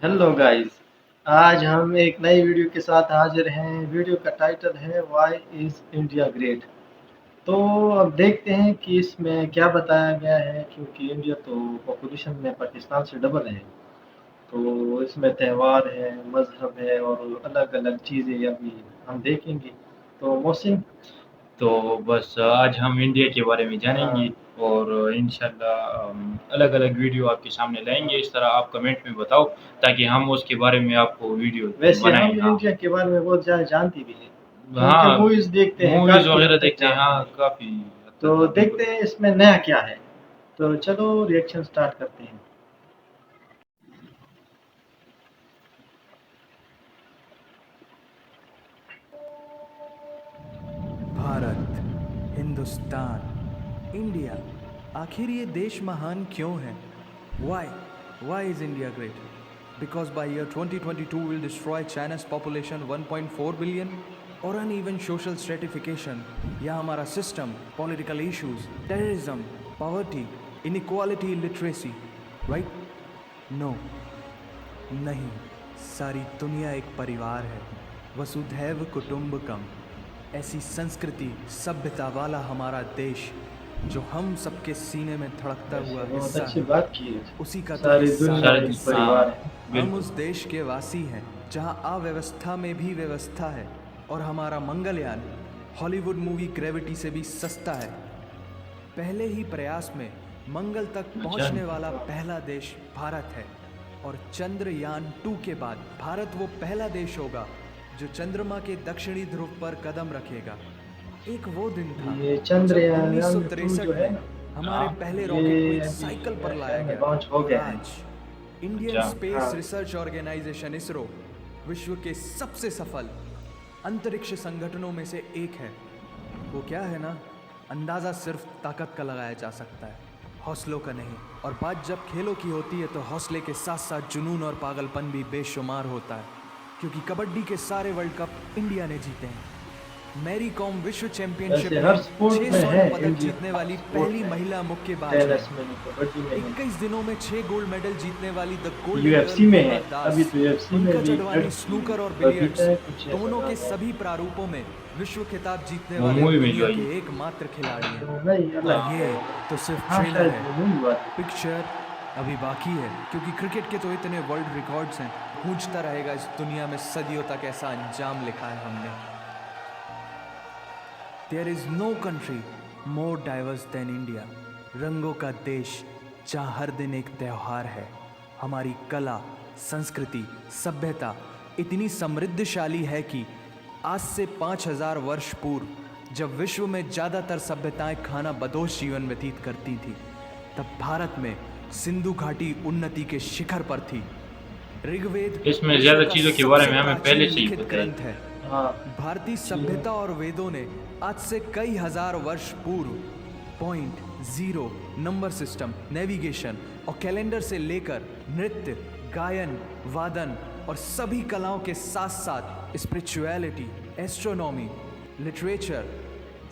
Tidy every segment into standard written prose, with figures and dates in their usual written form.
Hello guys. आज हम एक नई वीडियो के साथ हाजिर हैं। वीडियो का टाइटल है व्हाई इज इंडिया ग्रेट। तो अब देखते हैं कि इसमें क्या बताया गया है, क्योंकि इंडिया तो पॉपुलेशन में पाकिस्तान से डबल है। तो इसमें त्यौहार है, मजहब है और अलग अलग चीज़ें अभी हम देखेंगे। तो मोहसिन। तो बस आज हम इंडिया के बारे में हाँ। जानेंगे और इंशाल्लाह अलग-अलग वीडियो आपके सामने लाएँगे। इस तरह आप कमेंट में बताओ ताकि हम उसके बारे में आपको वीडियो वैसे बनाएँ। हम हाँ, इंडिया के बारे में बहुत ज़्यादा जानते भी हैं, क्योंकि हाँ, मूवीज़ देखते हैं, मूवीज़ काफ़ी वग़ैरह हद तक देखते हैं। जानते हाँ, हैं। काफ़ी हद तक तो हाँ, बिल्कुल। देखते हैं इसमें नया क्या है। तो चलो रिएक्शन स्टार्ट करते हैं। भारत, हिंदुस्तान, इंडिया, आखिर ये देश महान क्यों है? Why? Why is India great? Because by year 2022 we'll destroy China's population 1.4 billion? Or uneven social stratification, या हमारा system, political issues, terrorism, poverty, inequality, literacy, right? No, नहीं, सारी दुनिया एक परिवार है, वसुधैव कुटुंबकम। ऐसी संस्कृति सभ्यता वाला हमारा देश, जो हम सबके सीने में धड़कता हुआ वैसे बहुत हिस्सा अच्छी है, बात की है। उसी का तो ये सारी दुनिया सारा सारे एक हिस्सा है। परिवार हाँ, है। हम बिल्कुल। उस देश के वासी हैं जहां अव्यवस्था में भी व्यवस्था है, और हमारा मंगलयान हॉलीवुड मूवी ग्रेविटी से भी सस्ता है। पहले ही प्रयास में मंगल तक अच्छा, पहुंचने वाला पहला देश भारत है, और चंद्रयान 2 के बाद भारत वो पहला देश होगा जो चंद्रमा के दक्षिणी ध्रुव पर कदम रखेगा। एक वो दिन था ये जब चंद्रयान 2 जो 1963 है में ना, हमारे हाँ, पहले रॉकेट को ये एक अभी साइकिल पर मेरे लाया ख्याल में गया था, लॉन्च हो और गया है। आज इंडियन अच्छा, स्पेस हाँ। रिसर्च ऑर्गेनाइजेशन इसरो विश्व के सबसे सफल अंतरिक्ष संगठनों में से एक है। वो क्या है ना, अंदाज़ा सिर्फ ताकत का लगाया जा सकता है, हौसलों का नहीं। और बात जब खेलों की होती है तो हौसले के साथ साथ जुनून और पागलपन भी बेशुमार होता है, क्योंकि कबड्डी के सारे वर्ल्ड कप इंडिया ने जीते हैं। मैरी कॉम विश्व चैंपियनशिप वैसे हर में स्पोर्ट 6 में है, स्वर्ण पदक इंडिया जीतने हर वाली स्पोर्ट पहली में है। महिला मुक्केबाज हैं। टेनिस में नहीं, कबड्डी में नहीं। 21 दिनों में 6 गोल्ड मेडल जीतने वाली द गोल्डन गर्ल यूएफसी में है। हेमा दास, अभी तो यूएफसी में पंकज भी अडवाणी लड़की स्नूकर और बबीता बिलियर्ड्स है, कुछ ऐसा दोनों के नाम है। सभी प्रारूपों में विश्व खिताब जीतने वो वाले मूवी में जो दुनिया आई के है। एकमात्र खिलाड़ी हैं। तो नहीं, और अलग है ये वो। तो सिर्फ हाँ, ट्रेलर शायद है, वो मूवी बात है। पिक्चर अभी बाकी है, क्योंकि क्रिकेट के तो इतने वर्ल्ड रिकॉर्ड्स हैं, गूंजता रहेगा इस दुनिया में सदियों तक ऐसा अंजाम लिखा है हमने। There is no country more diverse than India, रंगों का देश जहाँ हर दिन एक त्यौहार है। हमारी कला, संस्कृति, सभ्यता इतनी समृद्धशाली है कि आज से 5000 वर्ष पूर्व जब विश्व में ज़्यादातर सभ्यताएं खाना बदोश जीवन व्यतीत करती थी, तब भारत में सिंधु घाटी उन्नति के शिखर पर थी। ऋग्वेद इसमें विश्व ज़्यादा का चीज़ों के बारे सबसे में हमें प्राचीन पहले से ही लिखित पता है। ग्रंथ है। हाँ। भारतीय चीज़ें सभ्यता और वेदों ने आज से कई हजार वर्ष पूर्व point, zero, number system, navigation और कैलेंडर से लेकर नृत्य, गायन, वादन और सभी कलाओं के साथ साथ spirituality, astronomy, literature,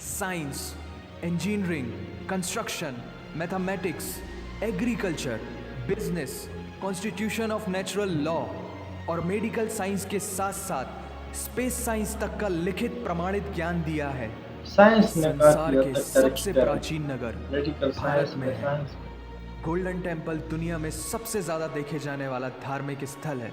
science, engineering, construction, mathematics, agriculture, business, constitution of natural law और मेडिकल साइंस के साथ साथ स्पेस साइंस तक का लिखित प्रमाणित ज्ञान दिया है। साइंस इस ने संसार काफ़ी हद के तक तरक्की सबसे कर ली। प्राचीन नगर मेडिकल भारत साइंस में में, है। साइंस में। गोल्डन टेम्पल दुनिया में सबसे ज्यादा देखे जाने वाला धार्मिक स्थल है,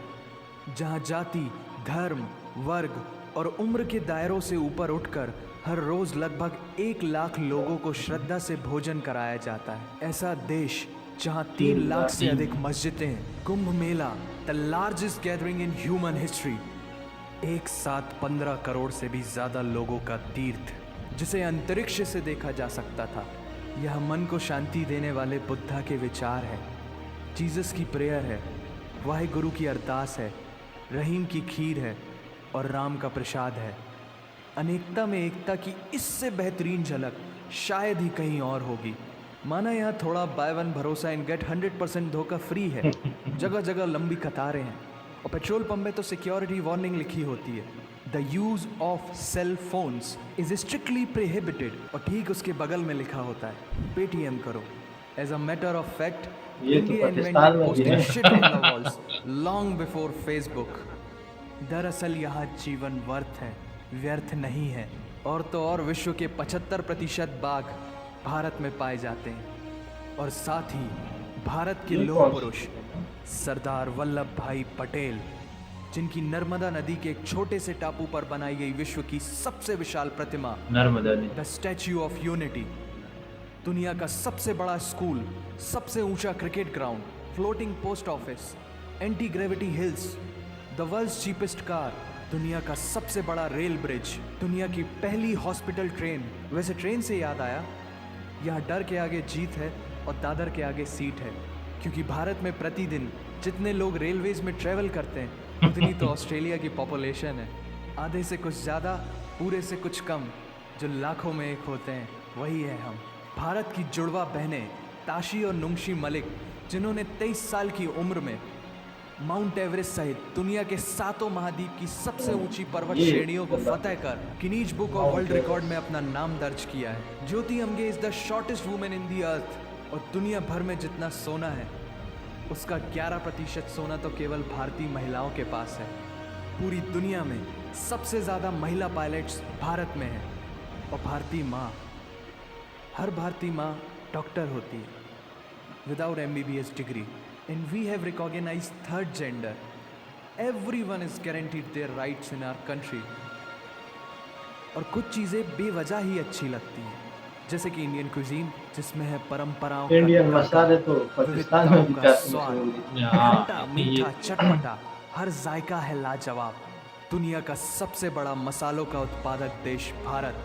जहां जाति, धर्म, वर्ग और उम्र के दायरों से ऊपर उठकर हर रोज लगभग 1 लाख लोगों को श्रद्धा से भोजन कराया जाता है। ऐसा देश जहां 3 लाख से अधिक मस्जिदें, Kumbh Mela, the largest gathering in human history, एक साथ 15 करोड़ से भी ज्यादा लोगों का तीर्थ, जिसे अंतरिक्ष से देखा जा सकता था। यह मन को शांति देने वाले बुद्धा के विचार है, जीसस की प्रेयर है, वाहिगुरु की अरदास है, रहीम की खीर है और राम का प्रसाद है। अनेकता में एकता की इससे बेहतरीन झलक शायद ही कहीं और होगी। माना यहाँ थोड़ा बाय वन भरोसा एंड गेट 100% धोखा फ्री है, जगह जगह लंबी कतारें हैं, और पेट्रोल पंप में तो सिक्योरिटी वार्निंग लिखी होती है, the use of cell phones is strictly prohibited, और ठीक उसके बगल में लिखा होता है पेटीएम करो। As a matter of fact ये तो India पाकिस्तान invented में भी posting है। shit on the walls long before Facebook. दरअसल यहाँ जीवन वर्थ है, व्यर्थ नहीं है। और तो और विश्व के 75% बाघ भारत में पाए जाते हैं। और साथ ही भारत के ये लौह कौन पुरुष सी है? सरदार वल्लभ भाई पटेल, जिनकी नर्मदा नदी के एक छोटे से टापू पर बनाई गई विश्व की सबसे विशाल प्रतिमा नर्मदा नदी। द स्टैच्यू ऑफ यूनिटी, दुनिया का सबसे बड़ा स्कूल, सबसे ऊंचा cricket ground, floating post office, anti gravity hills, the world's cheapest car, दुनिया का सबसे बड़ा रेल ब्रिज, दुनिया की पहली हॉस्पिटल ट्रेन। वैसे ट्रेन से याद आया, यहाँ डर के आगे जीत है और दादर के आगे सीट है, क्योंकि भारत में प्रतिदिन जितने लोग रेलवेज में ट्रेवल करते हैं उतनी तो ऑस्ट्रेलिया की पॉपुलेशन है। आधे से कुछ ज़्यादा, पूरे से कुछ कम, जो लाखों में एक होते हैं, वही है हम। भारत की जुड़वा बहनें ताशी और नुंगशी मलिक, जिन्होंने 23 साल की उम्र में माउंट एवरेस्ट सहित दुनिया के 7 महाद्वीप की सबसे ऊंची पर्वत ये श्रेणियों को फतेह कर Guinness book of world record में अपना नाम दर्ज किया है। Jyoti Amge is the shortest women in the earth. और दुनिया भर में जितना सोना है उसका 11% सोना तो केवल भारतीय महिलाओं के पास है। पूरी दुनिया में सबसे ज़्यादा महिला पायलट्स भारत में हैं। और भारतीय माँ, हर भारतीय माँ डॉक्टर होती है विदाउट MBBS डिग्री। And we have recognised third gender. Everyone is guaranteed their rights in our country. और कुछ चीज़ें बेवजह ही अच्छी लगती हैं, जैसे कि इंडियन क्विजीन, जिसमें है परंपराओं का इंडियन तड़का, मसाले तो पाकिस्तान में भी विविधताओं का काफी स्वाद, मशहूर है। हाँ, खट्टा ये मीठा चटपटा, हर जायका है लाजवाब। दुनिया का सबसे बड़ा मसालों का उत्पादक देश भारत,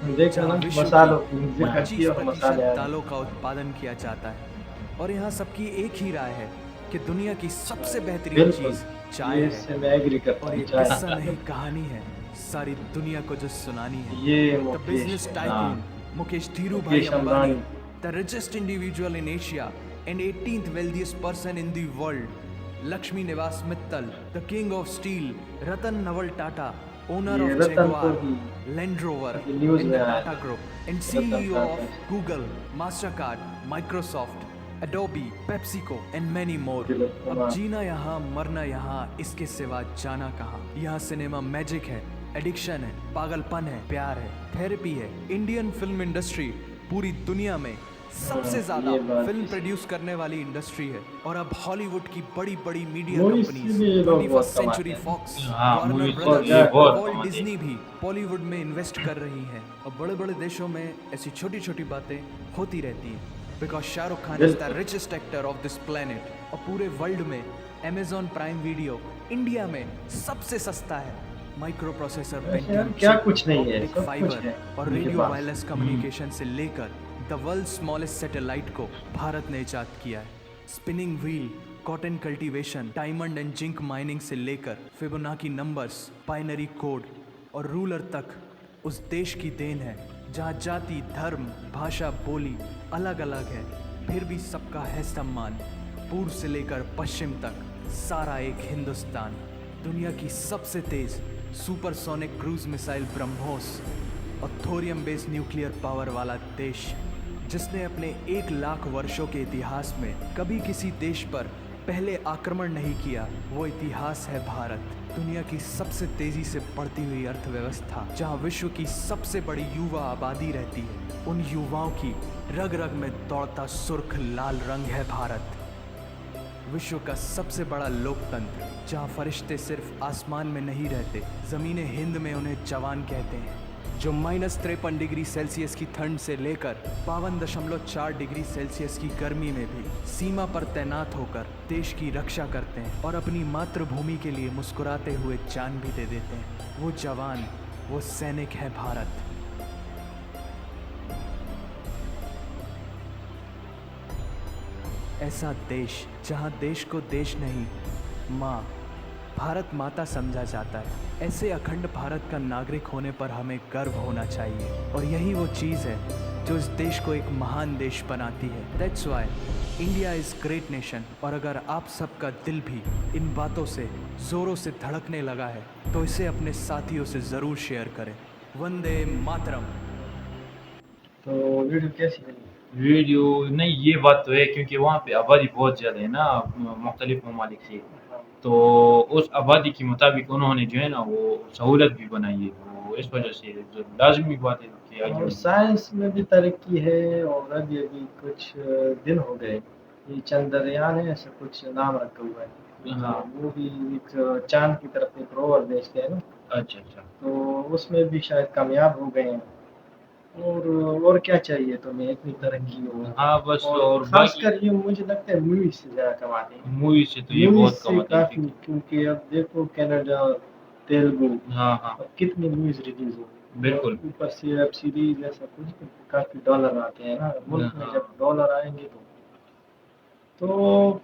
देखो ना, जहाँ विश्व मसालों की की जिक्र किया और 25% मसाले आ रहे हैं। दालों का उत्पादन किया जाता है। और यहाँ सबकी एक ही राय है कि दुनिया की सबसे बेहतरीन बिल्कुल, चीज़ चाय ये है। इससे मैं एग्री करता और हूँ। ये चाय किस्सा नहीं कहानी है, सारी दुनिया को जो सुनानी है। ये the business Mukesh, tycoon Mukesh Dhirubhai Mukesh Ambani, Ambani, the richest individual in Asia and 18th wealthiest person in the world, Lakshmi Nivas Mittal, the king of steel, Ratan Naval Tata, owner ये of रतन Jaguar, को भी Land Rover, ये news and में the आया Tata Group, and Ratan CEO of Tata. Google, Mastercard, Microsoft, Adobe, PepsiCo, and many more. तिलक अब कुमार। जीना यहाँ, मरना यहाँ, इसके सिवा जाना कहाँ। यहाँ सिनेमा मैजिक है, एडिक्शन है, पागलपन है, प्यार है, थेरेपी है। इंडियन फिल्म इंडस्ट्री पूरी दुनिया में सबसे ज्यादा ये बात फिल्म भी प्रोड्यूस करने वाली इंडस्ट्री है। और अब हॉलीवुड की बड़ी बड़ी मीडिया मूवीज कंपनीज, से भी ये लोग 21st बहुत सेंचुरी कमाते हैं। फॉक्स, हाँ, वार्नर मूवीज से ब्रदर्स, ये बहुत वॉल्ट कमाते डिज्नी भी बॉलीवुड में इन्वेस्ट कर रही हैं। और बड़े बड़े देशों में ऐसी छोटी छोटी बातें होती रहती हैं, because Shahrukh Khan is the बिल्कुल। Richest actor of this planet. और पूरे वर्ल्ड में अमेजॉन प्राइम वीडियो इंडिया में सबसे सस्ता है। माइक्रो प्रोसेसर, वैसे यार क्या कुछ नहीं है, ऑप्टिक सब कुछ फाइबर है और उनके रेडियो पास। वायरलेस कम्युनिकेशन से लेकर द वर्ल्ड स्मॉलेस्ट सैटेलाइट को भारत ने इजाद किया है। Spinning wheel, cotton cultivation, diamond and zinc mining से लेकर फिबोनाची नंबर्स, बाइनरी कोड और रूलर तक उस देश की देन है, जहाँ जाति, धर्म, भाषा, बोली अलग अलग है, फिर भी सबका है सम्मान। पूर्व से लेकर पश्चिम तक सारा एक हिंदुस्तान। दुनिया की सबसे तेज सुपरसोनिक क्रूज मिसाइल ब्रह्मोस और थोरियम बेस्ड न्यूक्लियर पावर वाला देश, जिसने अपने 1 लाख वर्षों के इतिहास में कभी किसी देश पर पहले आक्रमण नहीं किया, वो इतिहास है भारत। दुनिया की सबसे तेजी से बढ़ती हुई अर्थव्यवस्था, जहां विश्व की सबसे बड़ी युवा आबादी रहती है, उन युवाओं की रग रग में दौड़ता सुर्ख लाल रंग है भारत। विश्व का सबसे बड़ा लोकतंत्र, जहां फरिश्ते सिर्फ आसमान में नहीं रहते, ज़मीन हिंद में उन्हें जवान कहते हैं, जो -53 डिग्री सेल्सियस की ठंड से लेकर 52.4 डिग्री सेल्सियस की गर्मी में भी सीमा पर तैनात होकर देश की रक्षा करते हैं और अपनी मातृभूमि के लिए मुस्कुराते हुए जान भी दे देते हैं। वो जवान, वो सैनिक है भारत। ऐसा देश जहां देश को देश नहीं, माँ, भारत माता समझा जाता है। ऐसे अखंड भारत का नागरिक होने पर हमें गर्व होना चाहिए, और यही वो चीज़ है जो इस देश को एक महान देश बनाती है। That's why India is great nation. और अगर आप सबका दिल भी इन बातों से ज़ोरों से धड़कने लगा है, तो इसे अपने साथियों से ज़रूर शेयर करें। वंदे मातरम। तो वीडियो कैसी लगी वीडियो नहीं, ये बात तो है क्योंकि वहाँ पे आबादी बहुत ज़्यादा है ना मुख्तलिफ ममालिक से। हाँ, तो उस आबादी के मुताबिक उन्होंने जो है ना वो सहूलत भी बनाई है, तो इस वजह से जो लाज़मी बात है कि आगे और बढ़ेंगे। साइंस में भी तरक्की है और अभी कुछ दिन हो गए, ये चंद्रयान है ऐसा कुछ नाम रखा हुआ है। हाँ, वो भी एक चाँद की तरफ एक रोवर भेजते हैं ना, अच्छा, अच्छा। तो उसमें भी शायद कामयाब हो गए हैं। और क्या चाहिए तुम्हें इतनी तरक्की हो। हाँ, बस और और बाकी ख़ासकर ये मुझे लगता है मूवीज़ से ज़्यादा कमाते हैं। मूवी से तो ये मूवीज़ बहुत से कमाते हैं काफ़ी, क्योंकि क्योंकि अब देखो कनाडा, तेलुगु, हाँ, हाँ, अब कितनी मूवीज़ रिलीज़ हो गई और बिल्कुल। ऊपर से वेब सीरीज़ ऐसा कुछ काफ़ी डॉलर आते हैं ना, मुल्क में हाँ, जब डॉलर आएँगे तो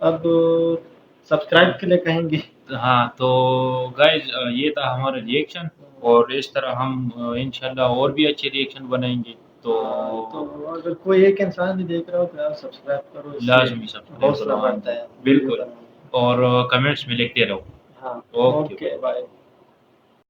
अब सब्सक्राइब के लिए कहेंगे। हाँ, तो गाइज़ ये था हमारा रिएक्शन और इस तरह हम इंशाल्लाह और भी अच्छे रिएक्शन बनाएँगे। तो तो अगर कोई एक इंसान भी देख रहा हो तो यार सब्सक्राइब करो, इससे लाज़मी सब्सक्राइब हौसला करो, हाँ बढ़ता जी, है वीडियो बिल्कुल। बनाने में। और कमेंट्स में लिखते रहो। हाँ, ओके, ओके बाय। बाय।